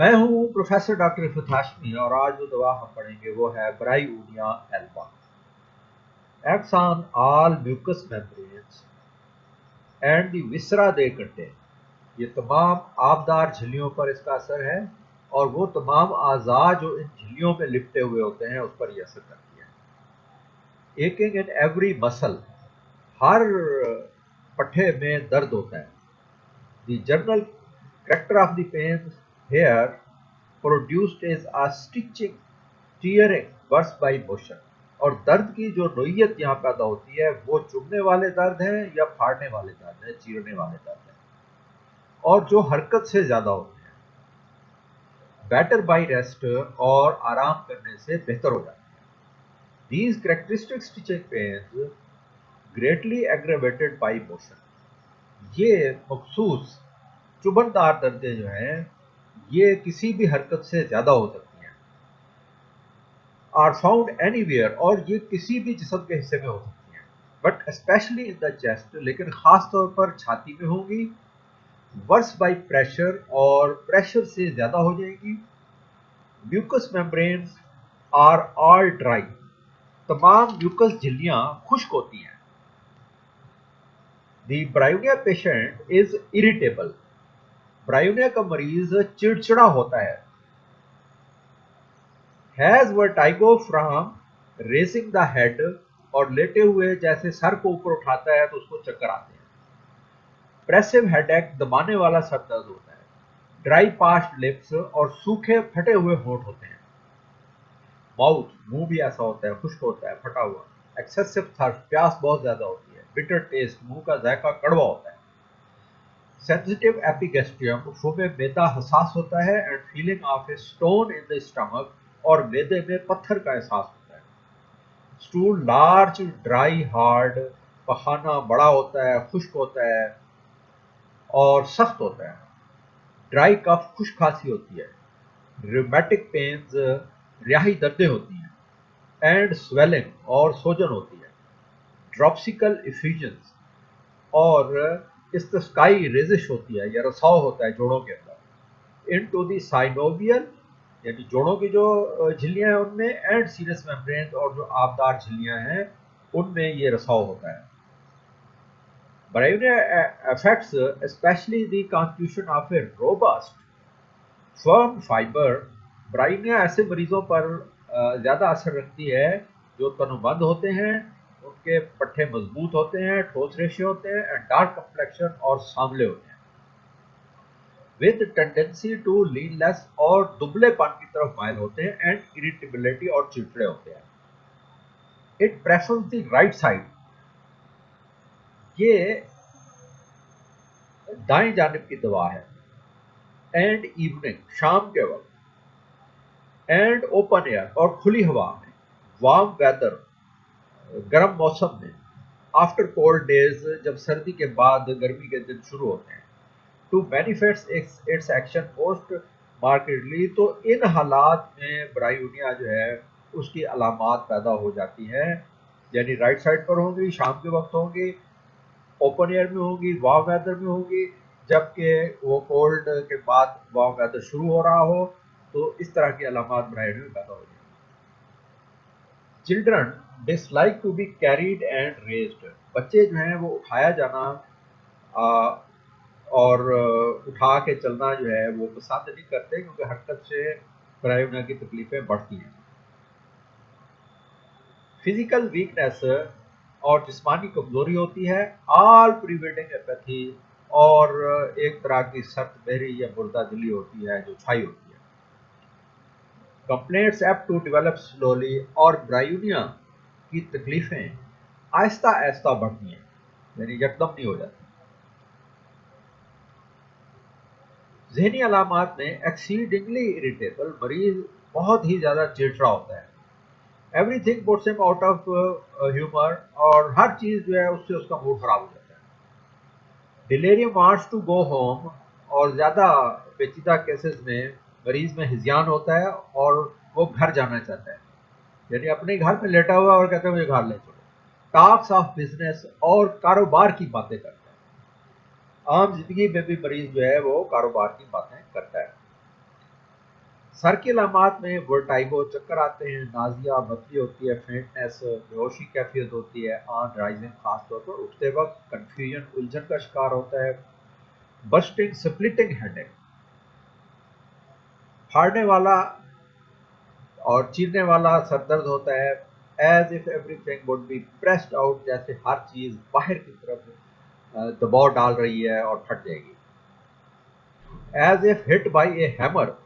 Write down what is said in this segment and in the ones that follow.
मैं हूं professor doctor Iffat Hashmi और आज जो दवा हम पढ़ेंगे वो है bryonia alba. Acts on all mucous membranes and the viscera they contain. ये तमाम आबदार झिल्लियों पर इसका असर है और वो तमाम आज़ा जो इन झिल्लियों में लिपटे हुए होते हैं उस पर ये असर करती है। एकिंग इन एवरी मसल, हर पट्टे में दर्द होता है। The general character of the pain here produced is a stitching tearing worse by motion. और दर्द की जो नोयत यहाँ पैदा होती है वो चुभने वाले दर्द है या फाड़ने वाले दर्द है, चीरने वाले दर्द है, और जो हरकत से ज्यादा होते हैं। बेटर बाई रेस्ट और आराम करने से बेहतर हो जाते हैं। These characteristic stitching pains greatly aggravated by motion. ये मखसूस चुभनदार दर्दें जो हैं ये किसी भी हरकत से ज्यादा हो सकती हैं। आर फाउंड एनीवेयर, और ये किसी भी जिस्म के हिस्से में हो सकती हैं, but specially in the chest, लेकिन खास तौर पर छाती में होंगी। वर्स बाई प्रेशर, और प्रेशर से ज्यादा हो जाएगी। Mucous membranes are all dry, तमाम म्यूकस झिल्लियां खुश्क होती हैं। The Bryonia patient is irritable, Bryonia का मरीज चिड़चिड़ा होता है। Has vertigo from raising the head, और लेटे हुए जैसे सर को ऊपर उठाता है तो उसको चक्कर आते हैं। प्रेसिव हेडेक, दबाने वाला सर दर्द होता है। ड्राई पास्ट लिप्स, और सूखे फटे हुए होंठ होते हैं। माउथ, मुंह भी ऐसा होता है, खुश्क होता है, फटा हुआ। एक्सेसिव थर्स्ट, प्यास बहुत ज्यादा होती है। बिटर टेस्ट, मुंह का जायका कड़वा होता है। सेंसिटिव एपिगेस्ट्रियम, मुंह में मैदा हसास होता है। And feeling of a stone in the stomach, और मैदे में पत्थर का एहसास होता है। स्टूल लार्ज, ड्राई, हार्ड, पखाना बड़ा होता है, खुश्क होता है और सख्त होता है। ड्राई कफ, खुश्क खांसी होती है। रिमेटिक पेन्स, रियाही दर्दें होती हैं। एंड स्वेलिंग, और सोजन होती है। ड्रॉप्सिकल इफ्यूजन्स, और इस्तिस्काई रेजिश होती है या रसाव होता है जोड़ों के अंदर। इन टू दी साइनोवियल, यानी जोड़ों की जो झिल्लियां हैं उनमें। एंड सीरस मेम्ब्रेन, और जो आबदार झिल्लियां हैं उनमें ये रसाव होता है। Bryonia affects especially the constitution of a robust, firm fiber। Bryonia ऐसे मरीजों पर ज़्यादा असर रखती है जो तनुबंद होते हैं, उनके पट्टे मजबूत होते हैं, ठोस रेशे होते हैं, एंड डार्क कम्प्लेक्शन, और सांवले होते हैं। विद टेंडेंसी टू लीनलेस, और दुबलेपन की तरफ माइल होते हैं। एंड इरिटेबिलिटी, और चिड़चिड़े होते हैं। It prefers the right side, ये दाएं जानिब की दवा है। एंड इवनिंग, शाम के वक्त। एंड ओपन एयर, और खुली हवा में। वार्म वेदर, गर्म मौसम में। आफ्टर कोल्ड डेज, जब सर्दी के बाद गर्मी के दिन शुरू होते हैं। To manifest its action most markedly, तो इन हालात में ब्रायोनिया जो है उसकी अलामात पैदा हो जाती हैं। यानी राइट साइड पर होंगी, शाम के वक्त होंगी, ओपन एयर में होंगी, वार्म वेदर में होंगी, जबकि वो कोल्ड के बाद वार्म वेदर शुरू हो रहा हो, तो इस तरह की अलामात ब्रायोनिया में पैदा हो जाएगी। Children dislike to be carried and raised, बच्चे जो हैं वो उठाया जाना आ, और उठा के चलना जो है वो पसंद नहीं करते, क्योंकि हरकत से ब्रायोनिया की तकलीफें बढ़ती हैं। फिजिकल वीकनेस, और जिस्मानी कमजोरी होती है। ऑल प्रिवेंटिंग एपैथी, और एक तरह की सख्त बहरी या मुर्दा दिली होती है जो छाई होती है। Complaints apt to develop slowly, और ब्रायोनिया की तकलीफें आहिस्ता आहिस्ता बढ़ती हैं, यानी यकदम नहीं हो जाती। जहनी अलामात में एक्सीडिंगली इरिटेबल, मरीज बहुत ही ज़्यादा चिड़चिड़ा होता है। Everything puts him out of humour, और हर चीज़ जो है उससे उसका मूड खराब हो जाता है। Delirium wants to go home, और ज़्यादा पेचीदा केसेस में मरीज में हिज़यान होता है और वो घर जाना चाहता है, यानी अपने घर में लेटा हुआ और कहता है मुझे घर ले चलो। टॉक्स ऑफ बिजनेस, और कारोबार की बातें करता है। आम जिंदगी में भी मरीज जो है वो कारोबार की बातें करता है। सर की अलामात में वर्टाइगो, चक्कर आते हैं, नाजिया, बदली होती है, फेंटनेस, बेहोशी कैफियत होती है, ऑन राइजिंग खासतौर पर उठते वक्त, कंफ्यूजन, उलझन का शिकार होता है, बस्टिंग स्प्लिटिंग हेडेक, फाड़ने वाला और चीरने वाला सरदर्द होता है, as if everything would be pressed out, जैसे हर चीज बाहर की तरफ दबाव डाल रही है और फट जाएगी, as if hit by a hammer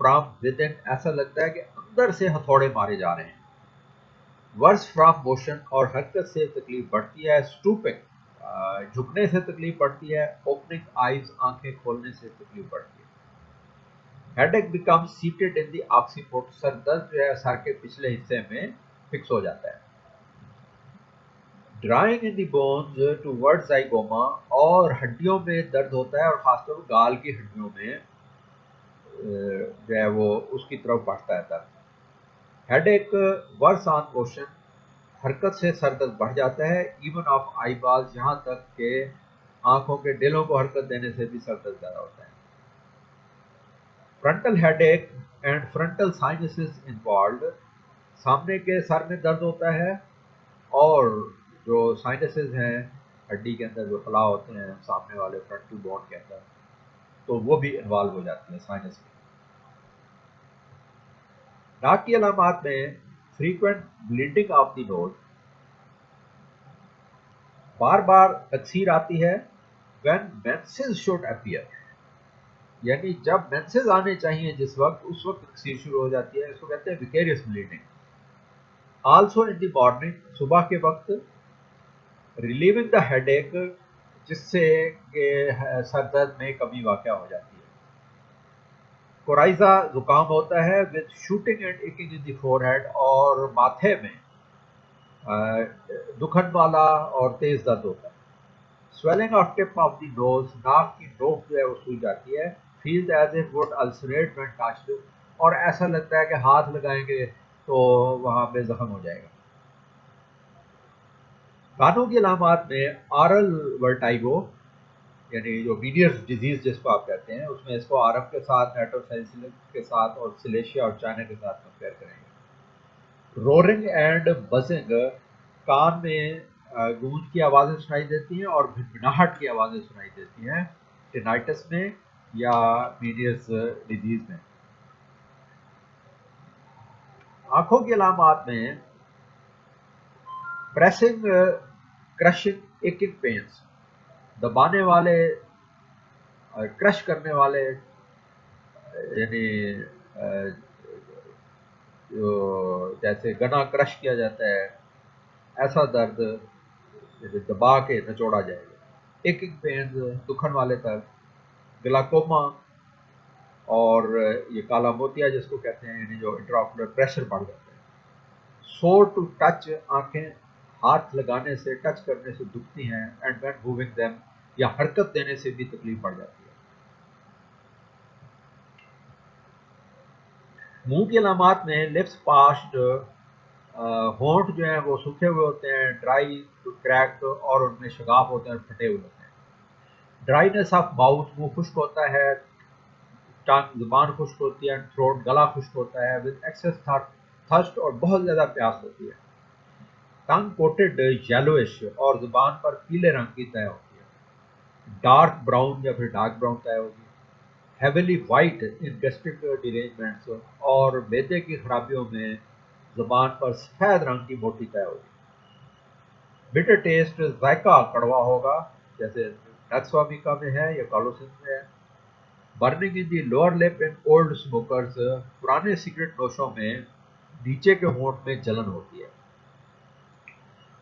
from within, ऐसा लगता है कि अंदर से हथौड़े मारे जा रहे हैं, वर्स फ्रॉम मोशन, और हरकत से तकलीफ बढ़ती है, स्टूपिंग, झुकने से तकलीफ बढ़ती है, ओपनिंग आइज, आंखें खोलने से तकलीफ बढ़ती है, headache become seated in the occiput, सर दर्द जो है सर के पिछले हिस्से में फिक्स हो जाता है, drawing in the bones towards zygoma, और हड्डियों में दर्द होता है और खासतौर पर गाल की हड्डियों में जो है वो उसकी तरफ बढ़ता है दर्द, हेडेक वर्स ऑन मोशन, हरकत से सर दर्द बढ़ जाता है, इवन ऑफ आई बॉल्स, यहाँ तक के आंखों के डेलों को हरकत देने से भी सर दर्द ज्यादा होता है, frontal headache and frontal sinuses involve, सामने के सर में दर्द होता है और जो साइनसेस हैं हड्डी के अंदर जो फलाव होते हैं सामने वाले फ्रंटल बोन के अंदर, तो वो भी इन्वॉल्व हो जाती है साइनस में। नाक की अलामात में frequent bleeding of the nose, बार बार तकसीर आती है, व्हेन मेंसेस शुड अपीयर, यानी जब मेंसेस आने चाहिए जिस वक्त, उस वक्त तकसीर शुरू हो जाती है, इसको कहते हैं vicarious bleeding. Also in the morning, सुबह के वक्त, रिलीविंग द हेडेक, जिससे कि सर दर्द में कमी वाक़ हो जाती है, कोराइजा, जुकाम होता है, with shooting and itching in the forehead, और माथे में दुखन वाला और तेज दर्द होता है, swelling of tip of the nose, नाक की नोक जो है वो सूज जाती है, feels as if would ulcerate when touched, और ऐसा लगता है कि हाथ लगाएंगे तो वहां पे जख्म हो जाएगा। कानों की अलामात में आरल वर्टाइगो, यानी जो मीनियर्स डिजीज जिसको आप कहते हैं, उसमें इसको आरम के साथ, नेटोसेंसिलिक के साथ और सिलेशिया और चाइना के साथ कंपेयर करेंगे। रोरिंग एंड बजिंग, कान में गूंज की आवाज़ें सुनाई देती हैं और भिनभिनाहट की आवाज़ें सुनाई देती हैं, टिनाइटिस में या मीनियर्स डिजीज में। आंखों की अलामात में प्रेसिंग, क्रशिंग, इकिंग पेन्स, दबाने वाले, क्रश करने वाले, यानी जो जैसे गना क्रश किया जाता है ऐसा दर्द, जैसे दबा के नचोड़ा जाएगा, इकिंग पेन्स, दुखन वाले दर्द, ग्लाकोमा, और ये काला मोतिया जिसको कहते हैं, यानी जो इंट्राऑकुलर प्रेशर बढ़ जाता है, सोर टू टच, आंखें हाथ लगाने से, टच करने से दुखती हैं, एंड व्हेन मूविंग देम, या हरकत देने से भी तकलीफ बढ़ जाती है। मुंह की अलामात में लिप्स पास्ट, होंठ जो है वो सूखे हुए होते हैं, ड्राई, क्रैक्ड, और उनमें शगाफ होते हैं, फटे हुए होते हैं, ड्राइनेस ऑफ माउथ, मुंह खुश्क होता है, टंग, जुबान खुश्क होती है, थ्रोट, गला खुश्क होता है, विद एक्सेस थर्स्ट, और बहुत ज़्यादा प्यास होती है, टंग कोटेड येलोइश, और जुबान पर पीले रंग की तय होती है, डार्क ब्राउन या फिर डार्क ब्राउन तय होगी, हेविली वाइट इन गैस्ट्रिक डिरेंजमेंट्स, और मैदे की खराबियों में जुबान पर सफ़ेद रंग की मोटी तय होगी, बिटर टेस्ट, जायका कड़वा होगा, जैसे नक्सवामिका में है या कॉलोसिस में है, burning in the lower lip in old smokers, पुराने सिगरेट नोशों में नीचे के होंठ में जलन होती है,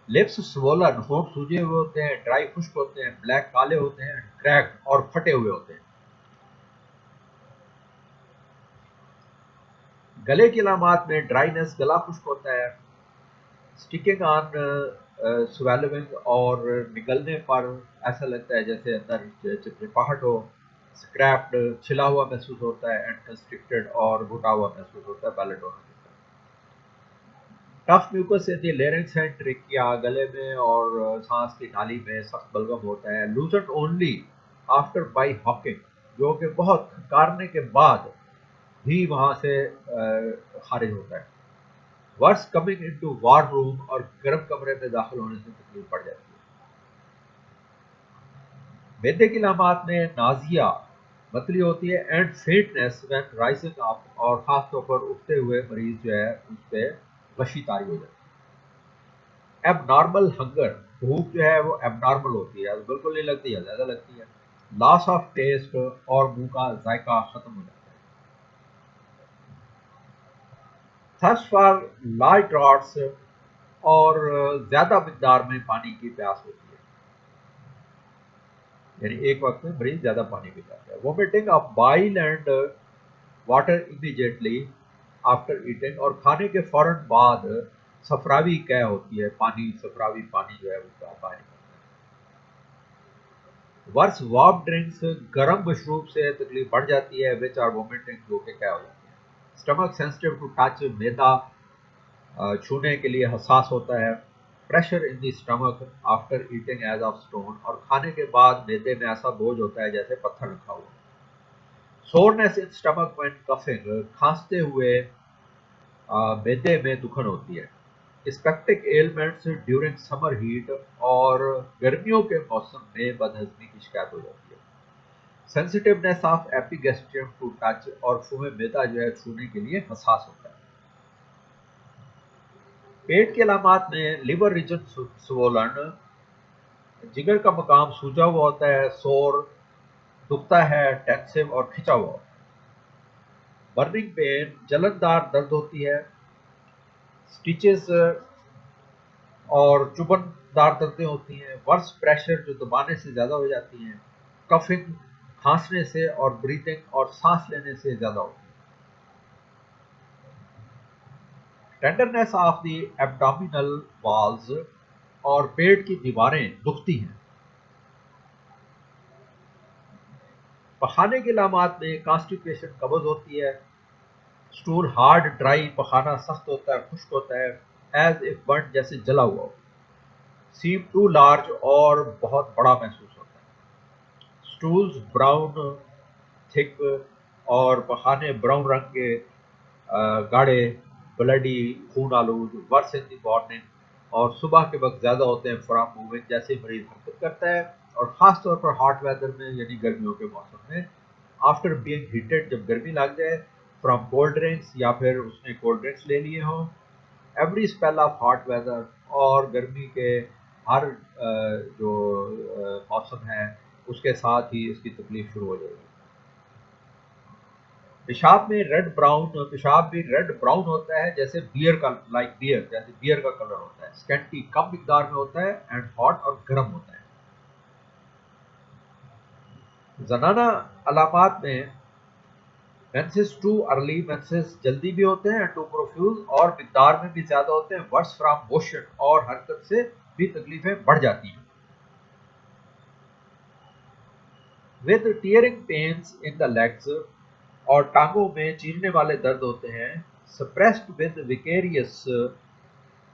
लिप्स स्वोलन, होंठ सूजे हुए होते हैं, ड्राई खुश्क होते हैं, ब्लैक काले होते हैं, क्रैक्ड और फटे हुए होते हैं। गले की अलामात में ड्राइनेस, गला खुश्क होता है, स्टिकिंग ऑन स्वेलिंग, और निगलने पर ऐसा लगता है जैसे अंदर चिपचिपाहट हो, स्क्रैप्ड, छिला हुआ महसूस होता है, एंड कंस्ट्रिक्टेड, और घुटा हुआ महसूस होता है बैलेट होने के बाद। Tough mucus in the larynx and trachea, गले में और सांस की नाली में सख्त बलगम होता है, loosen only after by Hawking, जो कि बहुत खकारने के बाद भी वहां से खारिज होता है। Worse coming into warm room, और गर्म कमरे में दाखिल होने से तकलीफ पड़ जाती है। मैदे की अलामात में नाजिया मतली होती है एंड फेटनेस व्हेन राइजिंग अप, और खासतौर पर उठते हुए मरीज जो है उस पर वशी तारी हो जाती है। एबनॉर्मल हंगर, भूख जो है वो एबनॉर्मल होती है, बिल्कुल नहीं लगती है, ज़्यादा लगती है। लॉस ऑफ टेस्ट, और मुंह का जायका खत्म हो जाता है। थर्स्ट फॉर लार्ज ड्रॉट्स, और ज़्यादा मिकदार में पानी की प्यास होती है, यानी एक वक्त में मरीज ज़्यादा पानी पी जाता है। Vomiting of bile and water immediately after eating, और खाने के फौरन बाद सफरावी कै होती है, पानी सफरावी पानी जो है वो बाहर निकलता है। वर्स वार्म ड्रिंक्स, गर्म मशरूब से तकलीफ बढ़ जाती है, विच आर वोमिटिंग, जो कि कै हो जाती है। स्टमक सेंसिटिव टू टच, मैदा छूने के लिए हसास होता है। Pressure in the stomach after eating as of stone, और खाने के बाद मैदे में ऐसा बोझ होता है जैसे पत्थर रखा हुआ। Soreness in stomach when coughing, खांसते हुए मैदे में दुखन होती है। स्पेक्टिक एलिमेंट्स ड्यूरिंग समर हीट, और गर्मियों के मौसम में बदहजमी की शिकायत हो जाती है। Sensitiveness of epigastrium to touch, और फुमे मैदा जो है छूने के लिए हसास होता है। पेट के अलामात में लिवर रीजन स्वोलन, जिगर का मकाम सूजा हुआ होता है, सोर दुखता है, टेंसिव और खिंचा हुआ। बर्निंग पेन, जलनदार दर्द होती है। स्टिचेस और चुभनदार दर्दें होती हैं। वर्स प्रेशर, जो दबाने से ज़्यादा हो जाती हैं। कफिंग, खांसने से, और ब्रीथिंग, और सांस लेने से ज़्यादा होती है। Tenderness of the abdominal walls, और पेट की दीवारें दुखती हैं। पखाने के अलामात में कॉन्स्टिपेशन, कब्ज होती है। स्टूल हार्ड ड्राई, पखाना सख्त होता है, खुश्क होता है। एज इफ बर्न, जैसे जला हुआ हो। सीम टू लार्ज, और बहुत बड़ा महसूस होता है। स्टूल्स ब्राउन थिक, और पखाने ब्राउन रंग के गाढ़े, ब्लडी खून आलूद। वर्स इन दी मॉर्निंग, और सुबह के वक्त ज़्यादा होते हैं। फ्रॉम मूविंग, जैसे मरीज हरकत करता है, और ख़ास तौर पर हॉट वेदर में, यानी गर्मियों के मौसम में। आफ्टर बीइंग हीटेड, जब गर्मी लग जाए। फ्रॉम कोल्ड ड्रिंक्स, या फिर उसने कोल्ड ड्रिंक्स ले लिए हों। Every spell of hot weather, और गर्मी के हर जो मौसम है उसके साथ ही इसकी तकलीफ शुरू हो जाएगी। पेशाब में रेड ब्राउन, पेशाब भी रेड ब्राउन होता है, जैसे बियर का, लाइक बियर, जैसे बियर का कलर होता है। स्कैंटी, कम मिकदार में होता है, एंड हॉट, और गर्म होता है। जनाना अलामात में मेंसेस टू अर्ली, मेंसेस जल्दी भी होते हैं, टू प्रोफ्यूज, और मिकदार में भी ज्यादा होते हैं। वर्स फ्रॉम मोशन, और हरकत से भी तकलीफें बढ़ जाती हैं। With tearing pains in the legs, और टांगों में चीरने वाले दर्द होते हैं। सप्रेस्ड विद विकेरियस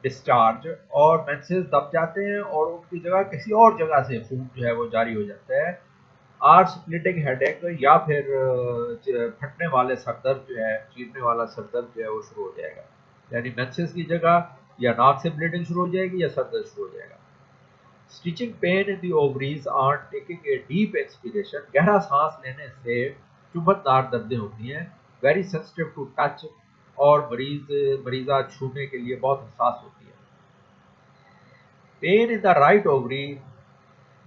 डिस्चार्ज, और मेंसेस दब जाते हैं, और उनकी जगह किसी और जगह से खून जो है वो जारी हो जाता है। आर स्प्लिटिंग हेडेक, या फिर फटने वाले सरदर्द जो है, चीरने वाला सरदर्द जो है वो शुरू हो जाएगा। यानी मेंसेस की जगह या नाक से ब्लीडिंग शुरू हो जाएगी, या सरदर्द शुरू हो जाएगा। Stitching pain in the ovaries on taking a deep expiration, गहरा सांस लेने से चुभनदार दर्दें होती हैं। वेरी सेंसिटिव टू टच, और मरीजा छूने के लिए बहुत हसास होती है। Pain in the right ovary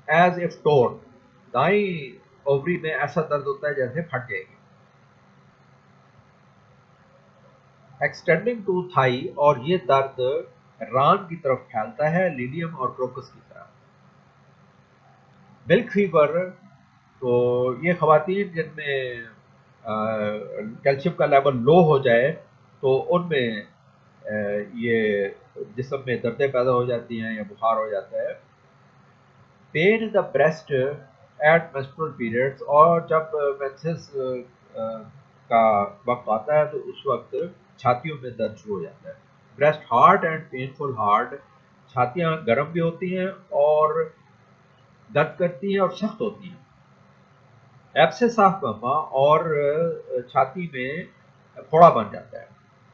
as if torn, दाई ओवरी में ऐसा दर्द होता है जैसे फट जाएगी। एक्सटेंडिंग टू थाई, और ये दर्द रान की तरफ फैलता है, लिलियम और क्रोकस की तरह। मिल्क फीवर, तो ये खवातीन जिनमें कैल्शियम का लेवल लो हो जाए, तो उनमें ये जिस्म में दर्दें पैदा हो जाती हैं, या बुखार हो जाता है। Pain in the breast at menstrual periods, और जब मेंसेस का वक्त आता है तो उस वक्त छातियों में दर्द शुरू हो जाता है। Breast hard and painful hard, छातियाँ गर्म भी होती हैं, और दर्द करती हैं, और सख्त होती हैं। एब्सेस ऑफ गम्मा, और छाती में फोड़ा बन जाता है।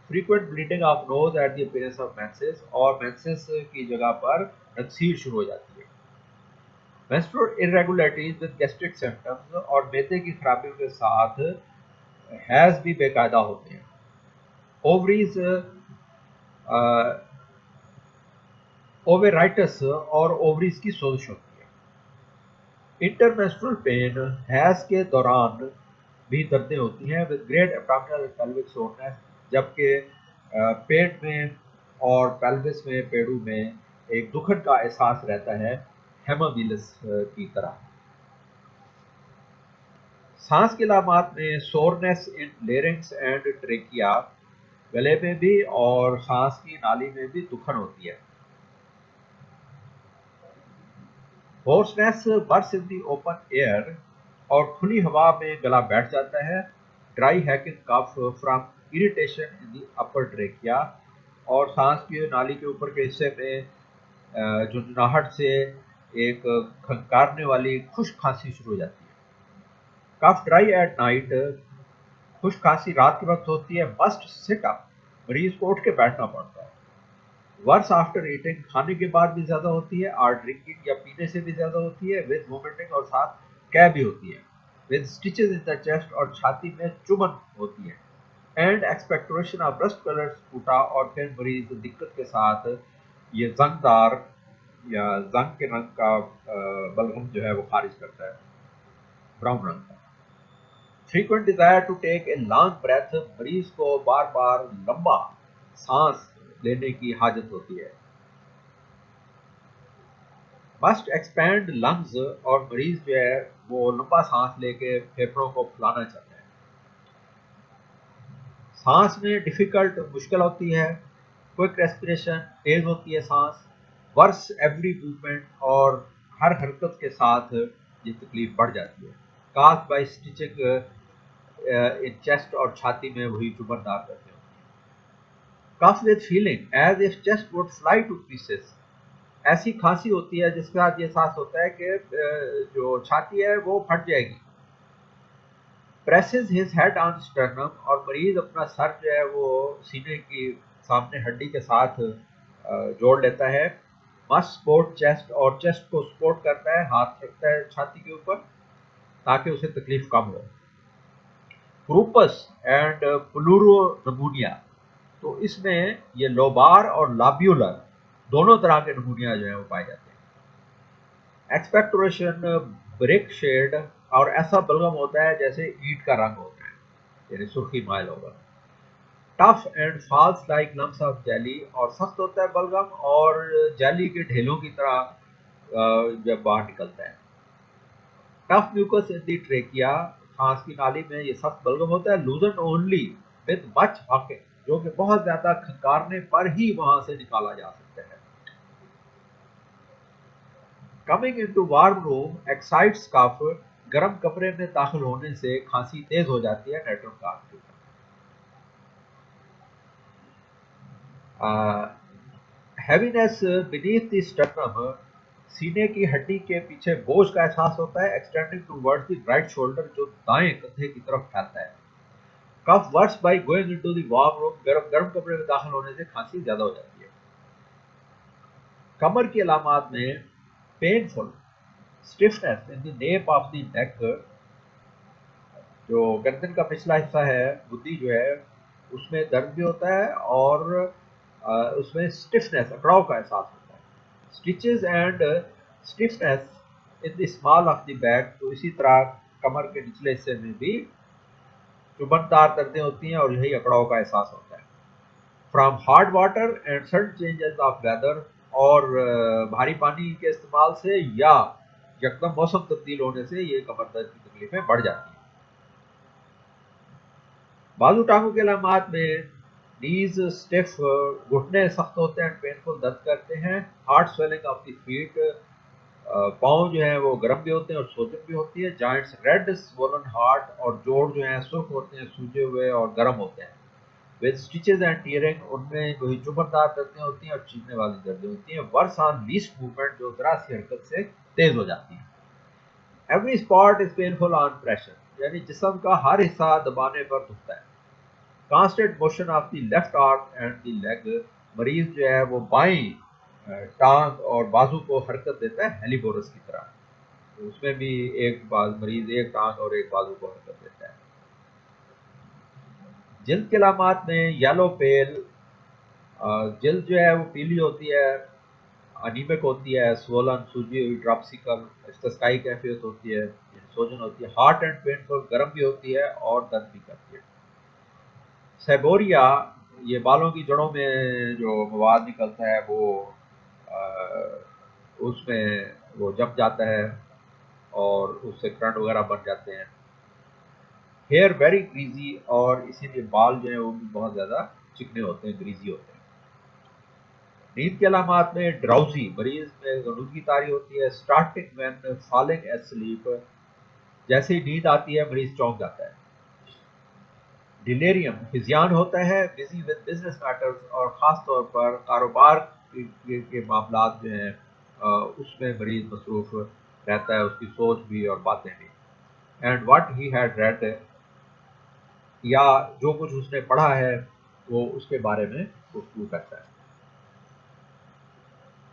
Frequent bleeding of nose at the appearance of menses, और मेंसेस की जगह पर नक्सीर शुरू हो जाती है। Menstrual irregularities with gastric symptoms, और मैदे की खराबियों के साथ हैज भी बेकायदा होते हैं। ओवरीज ओवेराइटिस और ओवरीज की सोजिश होती है। इंटरमेंस्ट्रुअल पेन हैज के दौरान भी दर्दें होती हैं with great abdominal pelvic soreness, जबकि पेट में और पेल्विस में, पेड़ू में एक दुखद का एहसास रहता है, हेमाविलस की तरह। सांस के अलामात में soreness in larynx and trachea, गले में भी और सांस की नाली में भी दुखन होती है। Hoarseness worse in the open air, और खुली हवा में गला बैठ जाता है। Dry hacking cough from irritation in the upper trachea, और सांस की नाली के ऊपर के हिस्से में झुंझुनाहट से एक खंकारने वाली खुश्क खांसी शुरू हो जाती है। कफ ड्राई एट नाइट, खुश्क खांसी रात के वक्त होती है। मस्ट सिट अप, मरीज को उठ के बैठना पड़ता है। वर्स आफ्टर ईटिंग, खाने के बाद भी ज्यादा होती है, और ड्रिंकिंग या पीने से भी ज्यादा होती है। विद वोमिटिंग, और साथ कै भी होती है। With stitches in the chest, और छाती में चुभन होती है। And expectoration of rust colour sputa, और फिर मरीज दिक्कत के साथ ये जंगदार या जंग के रंग का बलगम जो है वो खारिज करता है, ब्राउन रंग का। Frequent desire to take a long breath, मरीज को बार बार लंबा सांस लेने की हाजत होती है। मस्ट एक्सपैंड लंग्स, और मरीज जो है वो लंबा सांस लेके फेफड़ों को फुलाना चाहता है। सांस में डिफिकल्ट, मुश्किल होती है। क्विक रेस्पिरेशन, तेज होती है सांस। वर्स एवरी मूवमेंट, और हर हरकत के साथ ये तकलीफ बढ़ जाती है। Caused by stitching in chest, और छाती में वही चुभनदार करते होती है। Cough with feeling as if chest would fly to pieces, ऐसी खांसी होती है जिसके साथ ये एहसास होता है कि जो छाती है वो फट जाएगी। Presses his head on sternum, और मरीज अपना सर जो है वो सीने की सामने हड्डी के साथ जोड़ लेता है। मस्ट सपोर्ट चेस्ट, और चेस्ट को सपोर्ट करता है, हाथ रखता है छाती के ऊपर ताकि उसे तकलीफ कम हो। क्रूपस एंड प्लूरोनमोनिया, तो इसमें ये लोबार और लाब्यूलर दोनों तरह के नमूनिया जो है वो पाए जाते हैं। एक्सपेक्टोरेशन ब्रिक शेड, और ऐसा बलगम होता है जैसे ईंट का रंग होता है, यानी सुर्खी माइल होगा। Tough and falls like lumps of jelly, और सख्त होता है बलगम और जेली के ढेलों की तरह जब बाहर निकलता है। Tough mucus in the trachea, सांस की नाली में ये सख्त बलगम होता है। Loosen only with much hawking, जो कि बहुत ज्यादा खंकारने पर ही वहां से निकाला जा सकता है। Coming into warm room excites cough, गर्म कमरे में दाखिल होने से खांसी तेज हो जाती है। नेट्रल काफ के ऊपर हैवीनेस बीनीथ द स्टर्नम, सीने की हड्डी के पीछे बोझ का एहसास होता है। Extending towards the right shoulder, जो दाएं कंधे की तरफ फैलता है। Cough worse by going into the warm room, गर्म गर्म कमरे में दाखिल होने से खांसी ज्यादा हो जाती है। कमर की अलामात में painful stiffness in the nap of the neck, जो गर्दन का पिछला हिस्सा है, बुद्धि जो है उसमें दर्द भी होता है, और उसमें स्टिफनेस, अकड़ाव का एहसास होता है। Stitches and stiffness in the small of the back, तो इसी तरह कमर के निचले हिस्से में भी चुभनदार दर्दें होती हैं और यही अकड़ाव का एहसास होता है। From hard water and sudden changes of weather, और भारी पानी के इस्तेमाल से या यकदम मौसम तब्दील होने से ये कमर दर्द की तकलीफें बढ़ जाती हैं। बाजू टांगों के अलामात में नीज स्टिफ, घुटने सख्त होते हैं, पेनफुल दर्द करते हैं। Heart swelling of the feet, पाँव जो है वो गर्म भी होते हैं और सोजन भी होती है। जॉइंट्स रेड स्वोलन हार्ट, और जोड़ जो है सुर्ख होते हैं, सूजे हुए और गर्म होते हैं। विद स्टिचेस एंड टीयरिंग, उनमें वही चुभनदार दर्दें होती हैं और चीखने वाली दर्दें होती हैं। वर्स ऑन लीस्ट मूवमेंट, जो जरा सी हरकत से तेज हो जाती है। Every spot is painful on pressure, यानी जिस्म का हर हिस्सा दबाने पर दुखता है। Constant motion of the left arm and the leg, मरीज जो है वो बाएं टांग और बाजू को हरकत देता है हेलीबोरस की तरह, तो उसमें भी एक मरीज एक टांग और एक बाजू को हरकत देता है। जिल्द के अलामात में येलो पेल, जिल्द जो है वो पीली होती है, अनीमिक होती है, स्वोलन सूजी हुई, ड्रॉप्सिकल, स्टस्काई कैफियत होती है, सोजन होती है, हार्ट एंड पेनफुल, गर्म भी होती है और दर्द भी करती है। सेबोरिया, ये बालों की जड़ों में जो मवाद निकलता है वो उसमें वो जम जाता है और उससे करंट वगैरह बन जाते हैं। हेयर वेरी ग्रीजी, और इसीलिए बाल जो है वो भी बहुत ज़्यादा चिकने होते हैं, ग्रीजी होते हैं। नींद के अलामात में ड्राउजी, मरीज में गनूदगी तारी होती है, स्टार्टिंग व्हेन फॉलिंग एस्लीप, जैसे ही नींद आती है मरीज चौंक जाता है। डिलेरियम, हिज़ियान होता है, बिजी विद बिजनेस मैटर्स, और ख़ास तौर पर कारोबार के मामलात जो हैं उसमें मरीज मसरूफ़ रहता है, उसकी सोच भी और बातें भी। And what he had read, या जो कुछ उसने पढ़ा है वो उसके बारे में गुफ्तगू करता है।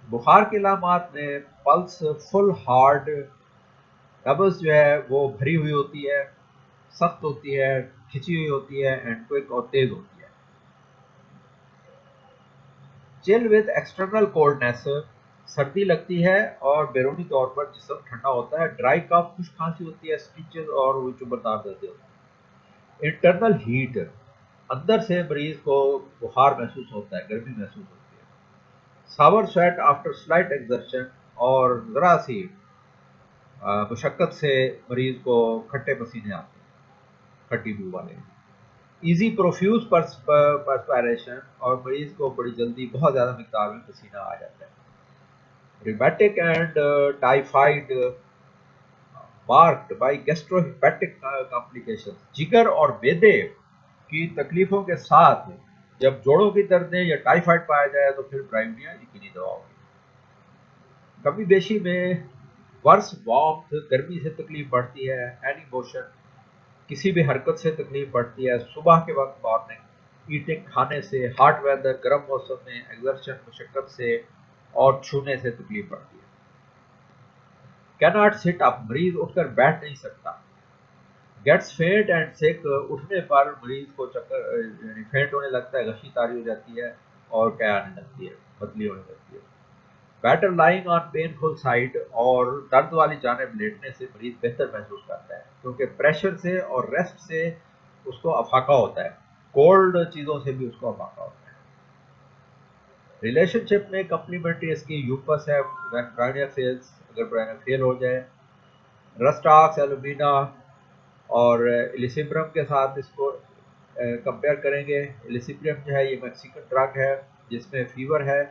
बुखार के अलामात में पल्स फुल हार्ड, नब्ज़ जो है वो भरी हुई होती है, सख्त होती है, खिंची हुई होती है, एंड क्विक और तेज होती है। चिल विद एक्सटर्नल कोल्डनेस, सर्दी लगती है और बैरूनी तौर पर जिस्म ठंडा होता है। ड्राई कफ, खुश्क खांसी होती है, स्पीचेस और चुभरदार दर्द होती है। इंटरनल हीट, अंदर से मरीज को बुखार महसूस होता है, गर्मी महसूस होती है। सावर स्वेट आफ्टर स्लाइट एक्सर्शन, और ज़रा सी मुशक्क़त से मरीज को खट्टे पसीने आते हैं, खट्टी बू वाले। इजी प्रोफ्यूज परस्पायरेशन, और मरीज को बड़ी जल्दी बहुत ज़्यादा मिकदार में पसीना आ जाता है। Rheumatic and typhoid marked by gastrohepatic complications, जिगर और मैदे की तकलीफों के साथ जब जोड़ों की दर्दें या टाइफाइड पाया जाए तो फिर ब्राइमिया यकीनी दवा होगी। कमी बेशी में वर्स वार्मथ, गर्मी से तकलीफ बढ़ती है। एनी मोशन, किसी भी हरकत से तकलीफ बढ़ती है। सुबह के वक्त मॉर्निंग, ईटिंग खाने से। हार्ट वेदर, गर्म मौसम में एक्सर्शन मशक्कत से और छूने से तकलीफ बढ़ती है। कैनॉट सिट अप, मरीज उठकर बैठ नहीं सकता। गेट्स फेंट एंड सिक, उठने पर मरीज को चक्कर यानी फेंट होने लगता है, गशी तारी हो जाती है और क्या आने लगती है, बदली होने लगती है। Better lying on painful side, और दर्द वाली जानिब लेटने से मरीज बेहतर महसूस करता है, क्योंकि प्रेशर से और रेस्ट से उसको अफाका होता है, कोल्ड चीज़ों से भी उसको अफाका होता है। रिलेशनशिप में कम्प्लीमेंट्री इसकी यूपस है, ब्राइनिया फेल्स, अगर ब्राइनिया फेल हो जाए। रस्टाक्स, एलुमिना और इलिसिब्रम के साथ इसको कंपेयर करेंगे। इलिसिब्रम जो है ये मैक्सिकन ड्रग है जिसमें फीवर है,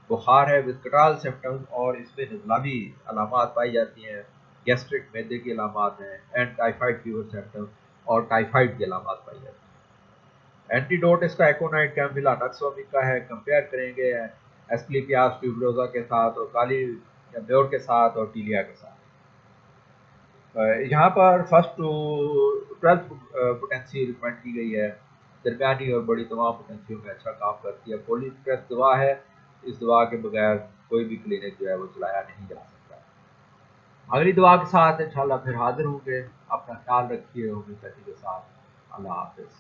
बुखार है, विस्कटाल सिम्टम्स, और इसमें नज़लावी अलामात पाई जाती हैं, गैस्ट्रिक मैदे की अलामात हैं, एंड टाइफाइड फीवर सिम्टम्स और टाइफाइड की अलामात पाई जाती हैं। एंटीडोट इसका एकोनाइट, कैम्फिला, नक्सोमिक का है। कंपेयर करेंगे एस्क्लेपियास ट्यूबरोजा के साथ, और काली म्योर के साथ, और टीलिया के साथ। यहाँ पर first to 12th potency recommend की गई है। दरमियानी और बड़ी तमाम पोटेंसियों में अच्छा काम करती है। पोलीप्रेस दवा है, इस दवा के बगैर कोई भी क्लिनिक जो है वो चलाया नहीं जा सकता। अगली दवा के साथ इंशाल्लाह फिर हाजिर होंगे। अपना ख्याल रखिए, होम्योपैथी के साथ। अल्लाह हाफिज़।